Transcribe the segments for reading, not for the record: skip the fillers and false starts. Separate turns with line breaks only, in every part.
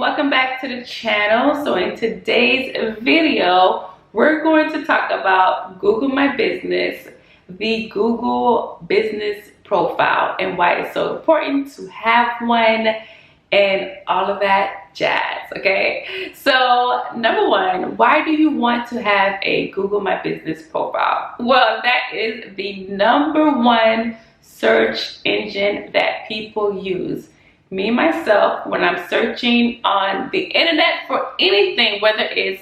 welcome back to the channel. So in today's video, we're going to talk about Google My Business, the Google Business Profile, and why it's so important to have one and all of that jazz. Okay, so number one, why do you want to have a Google My Business Profile? Well, that is the number one search engine that people use. Me, myself, when I'm searching on the internet for anything, whether it's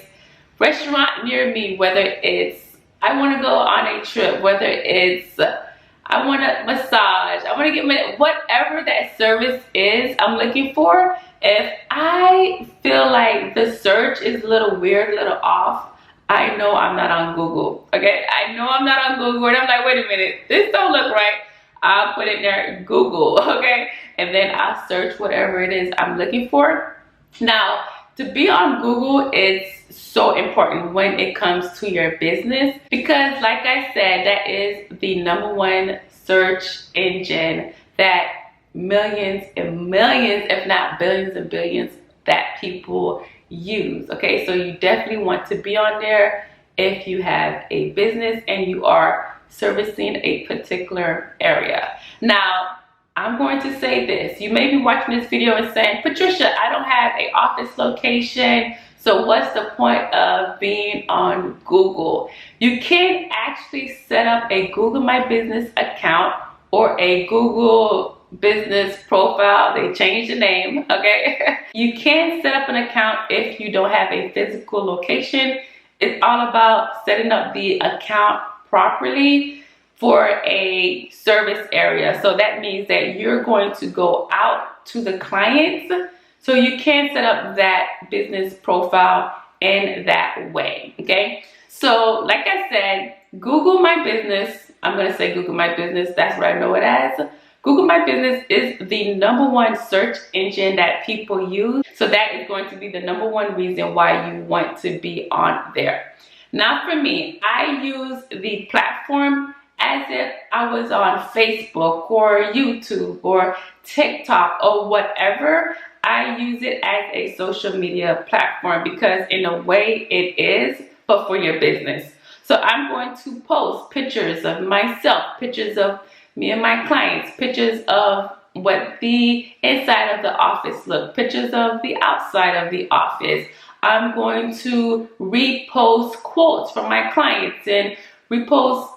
restaurant near me, whether it's I want to go on a trip, whether it's I want a massage, I want to get whatever that service is I'm looking for, if I feel like the search is a little weird, a little off, I know I'm not on Google. Okay, I know I'm not on Google, and I'm like, wait a minute, this don't look right. I'll put in there Google, okay? And then I'll search whatever it is I'm looking for. Now, to be on Google is so important when it comes to your business because, like I said, that is the number one search engine that millions and millions, if not billions and billions, that people use, okay? So you definitely want to be on there if you have a business and you are servicing a particular area. Now, I'm going to say this. You may be watching this video and saying, Patricia, I don't have an office location, so what's the point of being on Google? You can actually set up a Google My Business account or a Google Business Profile. They changed the name, okay? You can set up an account if you don't have a physical location. It's all about setting up the account properly for a service area. So that means that you're going to go out to the clients, so you can set up that business profile in that way, okay? So like I said, Google My Business, I'm gonna say Google My Business, that's what I know it as. Google My Business is the number one search engine that people use. So that is going to be the number one reason why you want to be on there. Now for me, I use the platform as if I was on Facebook or YouTube or TikTok or whatever. I use it as a social media platform because in a way it is, but for your business. So I'm going to post pictures of myself, pictures of me and my clients, pictures of what the inside of the office look, pictures of the outside of the office. I'm going to repost quotes from my clients and repost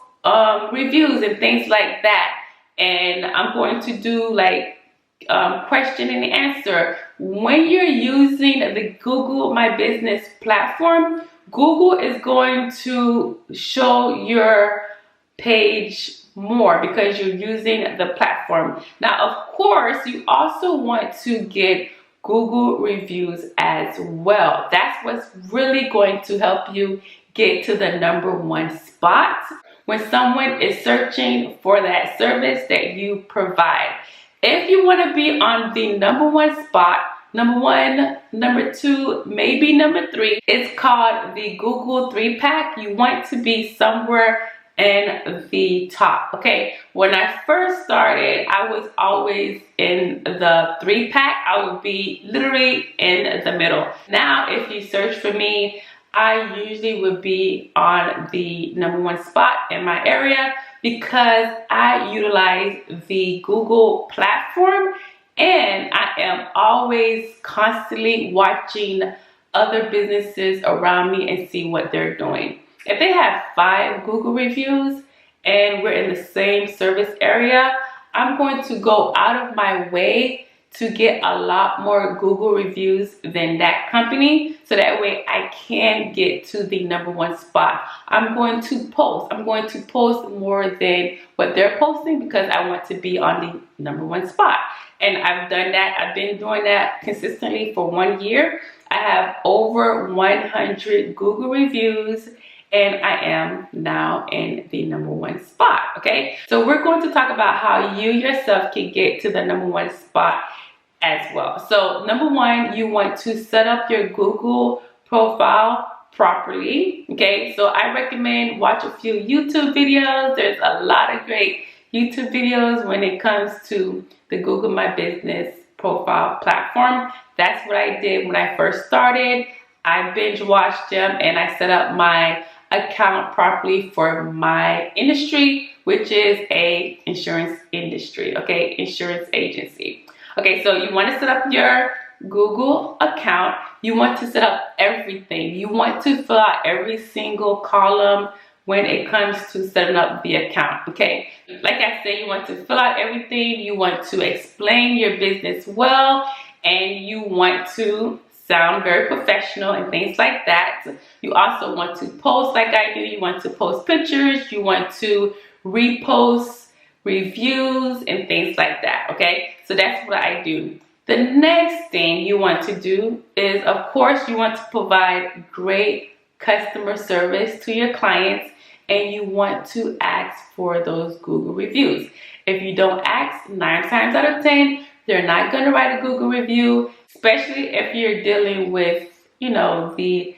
reviews and things like that. And I'm going to do like question and answer. When you're using the Google My Business platform, Google is going to show your page more because you're using the platform. Now, of course, you also want to get Google reviews as well. That's what's really going to help you get to the number one spot when someone is searching for that service that you provide. If you want to be on the number one spot, number one, number two, maybe number three, it's called the Google 3-pack. You want to be somewhere in the top, okay? When I first started, I was always in the 3-pack. I would be literally in the middle. Now, if you search for me, I usually would be on the number one spot in my area because I utilize the Google platform and I am always constantly watching other businesses around me and see what they're doing. If they have 5 Google reviews and we're in the same service area, I'm going to go out of my way to get a lot more Google reviews than that company, so that way I can get to the number one spot. I'm going to post more than what they're posting because I want to be on the number one spot. And I've done that. I've been doing that consistently for 1 year. I have over 100 Google reviews and I am now in the number one spot, okay? So we're going to talk about how you yourself can get to the number one spot as well. So number one, you want to set up your Google profile properly, okay? So I recommend watch a few YouTube videos. There's a lot of great YouTube videos when it comes to the Google My Business profile platform. That's what I did when I first started. I binge watched them and I set up my account properly for my industry, which is a insurance industry, okay, insurance agency. Okay, so you want to set up your Google account. You want to set up everything. You want to fill out every single column when it comes to setting up the account, okay? Like I said, you want to fill out everything. You want to explain your business well, and you want to sound very professional and things like that. You also want to post like I do. You want to post pictures. You want to repost reviews and things like that, okay? So that's what I do. The next thing you want to do is, of course, you want to provide great customer service to your clients, and you want to ask for those Google reviews. If you don't ask, 9 times out of 10, they're not going to write a Google review, especially if you're dealing with, you know, the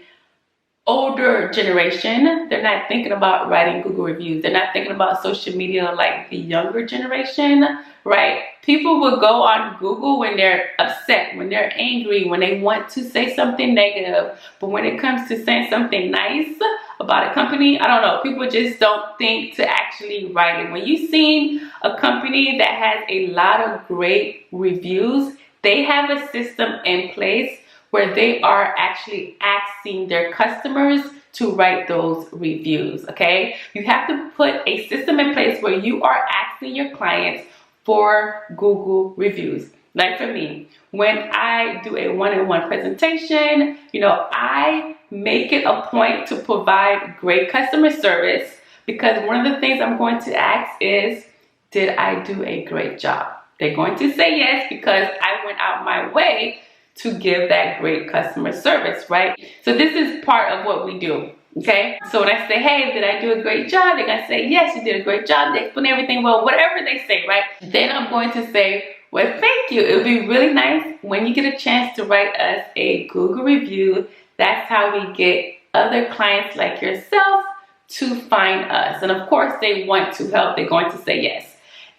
older generation. They're not thinking about writing Google reviews. They're not thinking about social media like the younger generation, right? People will go on Google when they're upset, when they're angry, when they want to say something negative. But when it comes to saying something nice about a company, I don't know, people just don't think to actually write it. When you've seen a company that has a lot of great reviews, they have a system in place where they are actually asking their customers to write those reviews, okay? You have to put a system in place where you are asking your clients for Google reviews. Like for me, when I do a one-on-one presentation, you know, I make it a point to provide great customer service, because one of the things I'm going to ask is, did I do a great job? They're going to say yes, because I went out my way to give that great customer service, right? So this is part of what we do, okay? So when I say, hey, did I do a great job? They're gonna say, yes, you did a great job. They explain everything well, whatever they say, right? Then I'm going to say, well, thank you. It would be really nice when you get a chance to write us a Google review. That's how we get other clients like yourself to find us. And of course, they want to help. They're going to say yes.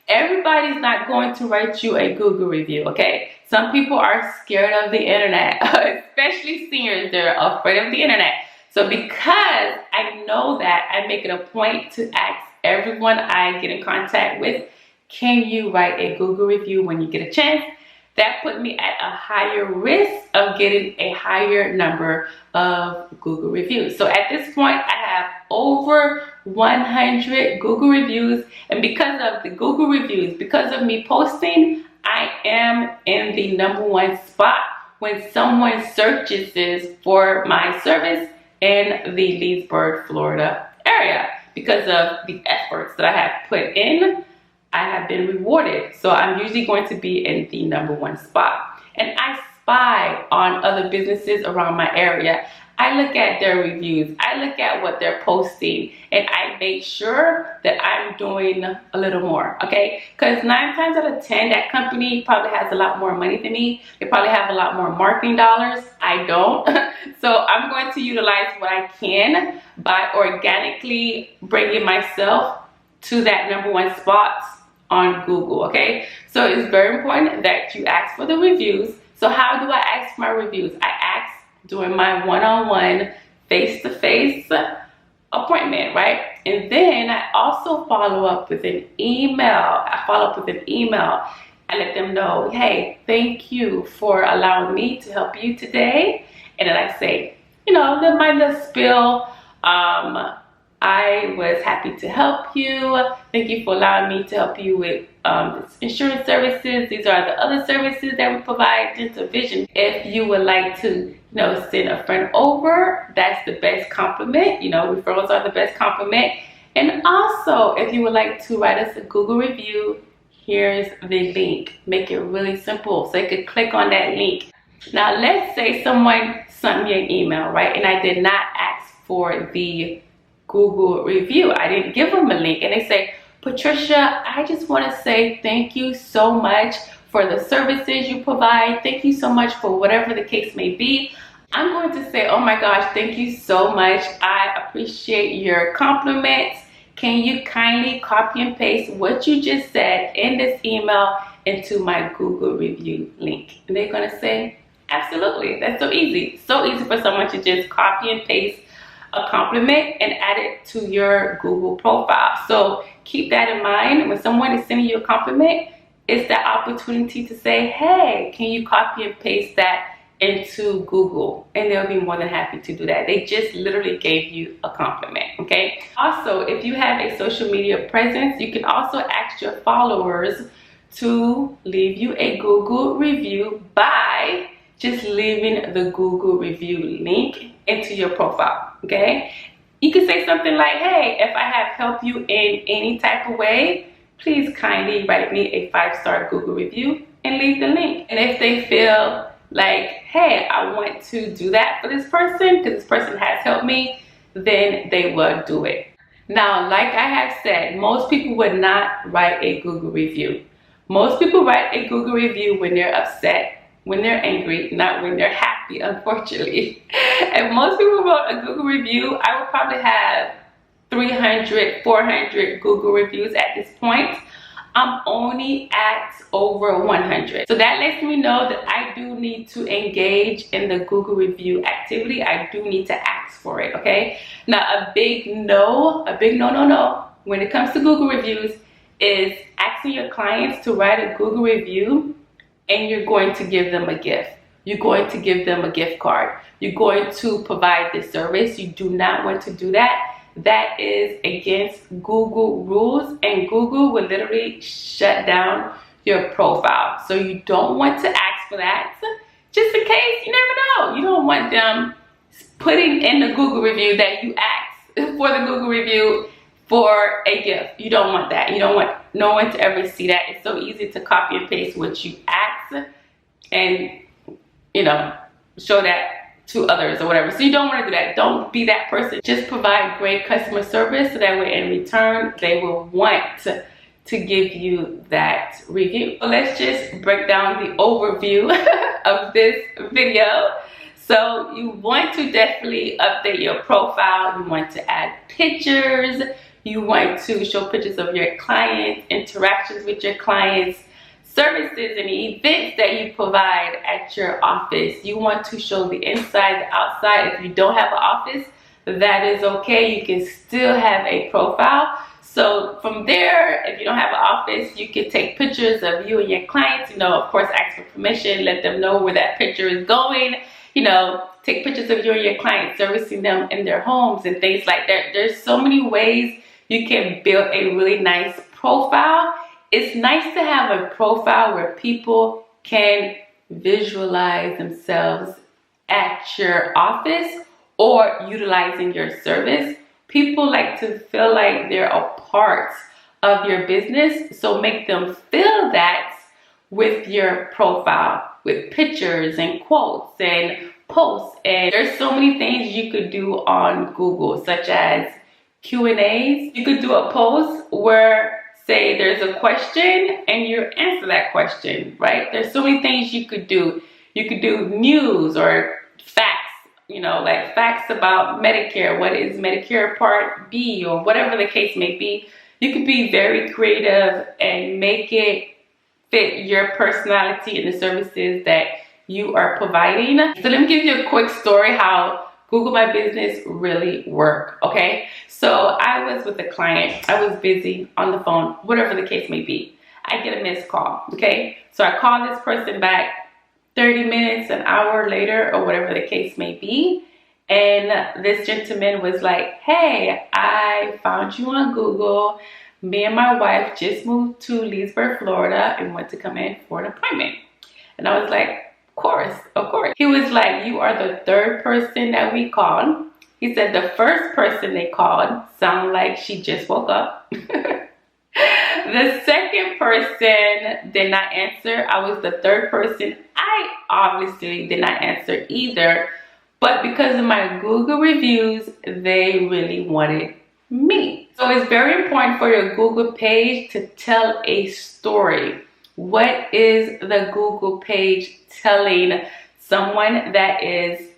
Everybody's not going to write you a Google review, okay? Some people are scared of the internet, especially seniors. They're afraid of the internet. So because I know that, I make it a point to ask everyone I get in contact with, can you write a Google review when you get a chance? That put me at a higher risk of getting a higher number of Google reviews. So at this point, I have over 100 Google reviews. And because of the Google reviews, because of me posting, I am in the #1 spot when someone searches this for my service in the Leesburg, Florida area. Because of the efforts that I have put in, I have been rewarded. So I'm usually going to be in the #1 spot. And I spy on other businesses around my area. I look at their reviews. I look at what they're posting, and I make sure that I'm doing a little more, okay? Because 9 times out of 10, that company probably has a lot more money than me. They probably have a lot more marketing dollars. I don't. So I'm going to utilize what I can by organically bringing myself to that #1 spot on Google, okay? So it's very important that you ask for the reviews. So how do I ask for my reviews? I ask during my one-on-one face-to-face appointment, right? And then I also follow up with an email. I let them know, hey, thank you for allowing me to help you today. And then I say, you know, my little spiel. I was happy to help you. Thank you for allowing me to help you with insurance services. These are the other services that we provide, dental, vision. If you would like to, you know, send a friend over, that's the best compliment. You know, referrals are the best compliment. And also, if you would like to write us a Google review, here's the link. Make it really simple so you can click on that link. Now, let's say someone sent me an email, right? And I did not ask for the Google review. I didn't give them a link. And they say, Patricia, I just want to say thank you so much for the services you provide. Thank you so much for whatever the case may be. I'm going to say, oh my gosh, thank you so much. I appreciate your compliments. Can you kindly copy and paste what you just said in this email into my Google review link? And they're gonna say, absolutely. That's so easy. So easy for someone to just copy and paste a compliment and add it to your Google profile. So keep that in mind. When someone is sending you a compliment, it's that opportunity to say, hey, can you copy and paste that into Google? And they'll be more than happy to do that. They just literally gave you a compliment, okay? Also, if you have a social media presence, you can also ask your followers to leave you a Google review by just leaving the Google review link into your profile, okay? You can say something like, hey, if I have helped you in any type of way, please kindly write me a 5-star Google review and leave the link. And if they feel like, hey, I want to do that for this person because this person has helped me, then they will do it. Now, like I have said, most people would not write a Google review. Most people write a Google review when they're upset, when they're angry, not when they're happy, unfortunately. If most people wrote a Google review, I would probably have 300, 400 Google reviews at this point. I'm only at over 100. So that lets me know that I do need to engage in the Google review activity. I do need to ask for it, okay? Now, a big no when it comes to Google reviews is asking your clients to write a Google review and you're going to give them a gift. You're going to give them a gift card. You're going to provide this service. You do not want to do that. That is against Google rules, and Google will literally shut down your profile. So you don't want to ask for that. Just in case, you never know. You don't want them putting in the Google review that you asked for the Google review for a gift. You don't want that. You don't want no one to ever see that. It's so easy to copy and paste what you asked and, you know, show that to others or whatever. So you don't want to do that. Don't be that person. Just provide great customer service so that way in return they will want to give you that review. So let's just break down the overview of this video. So you want to definitely update your profile. You want to add pictures. You want to show pictures of your clients, interactions with your clients, services and events that you provide at your office. You want to show the inside, the outside. If you don't have an office, that is okay. You can still have a profile. So from there, if you don't have an office, you can take pictures of you and your clients. You know, of course, ask for permission. Let them know where that picture is going. You know, take pictures of you and your clients, servicing them in their homes and things like that. There's so many ways you can build a really nice profile. It's nice to have a profile where people can visualize themselves at your office or utilizing your service. People like to feel like they're a part of your business, so make them feel that with your profile, with pictures and quotes and posts. And there's so many things you could do on Google, such as Q&As. You could do a post where, say, there's a question and you answer that question, right? There's so many things you could do. You could do news or facts, you know, like facts about Medicare. What is Medicare Part B, or whatever the case may be. You could be very creative and make it fit your personality and the services that you are providing. So let me give you a quick story how Google My Business really work, okay? So I was with a client. I was busy on the phone, whatever the case may be. I get a missed call, okay? So I call this person back 30 minutes, an hour later, or whatever the case may be. And this gentleman was like, hey, I found you on Google. Me and my wife just moved to Leesburg, Florida, and want to come in for an appointment. And I was like, of course. He was like, you are the third person that we called. He said the first person they called sounded like she just woke up. The second person did not answer. I was the third person. I obviously did not answer either. But because of my Google reviews, they really wanted me. So it's very important for your Google page to tell a story. What is the Google page telling someone that is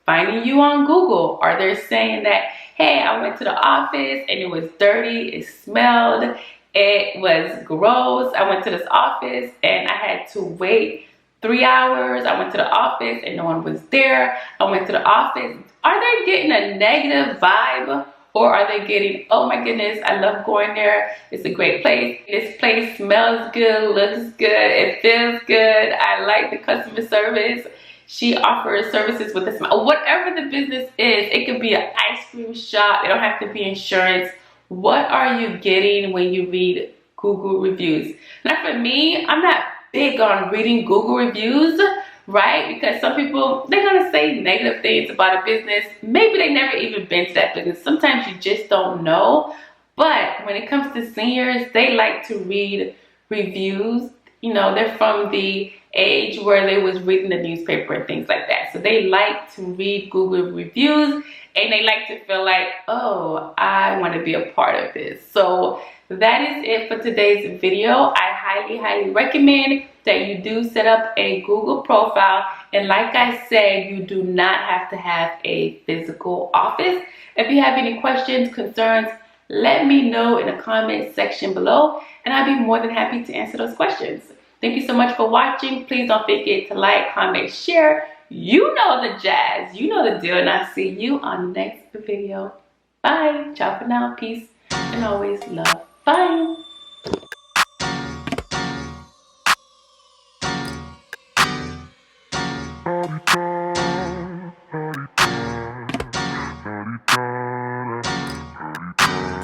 finding you on Google? Are they saying that, hey, I went to the office and it was dirty, it smelled, It was gross. I went to this office and I had to wait 3 hours. I went to the office and no one was there. I went to the office. Are they getting a negative vibe? Or are they getting, oh my goodness, I love going there. It's a great place. This place smells good, looks good, it feels good. I like the customer service. She offers services with a smile. Whatever the business is, it could be an ice cream shop. It don't have to be insurance. What are you getting when you read Google reviews? Now for me, I'm not big on reading Google reviews, right? Because some people, they're gonna say negative things about a business. Maybe they never even been to that business. Sometimes you just don't know. But when it comes to seniors, they like to read reviews. You know, they're from the age where they was reading the newspaper and things like that. So they like to read Google reviews and they like to feel like, oh, I want to be a part of this. So that is it for today's video. I highly recommend that you do set up a Google profile. And like I said, you do not have to have a physical office. If you have any questions, concerns, let me know in the comment section below and I'll be more than happy to answer those questions. Thank you so much for watching. Please don't forget to like, comment, share. You know the jazz. You know the deal. And I'll see you on the next video. Bye. Ciao for now. Peace. And always love. Bye.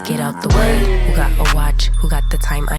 Get out the way. Who got a watch? Who got the time?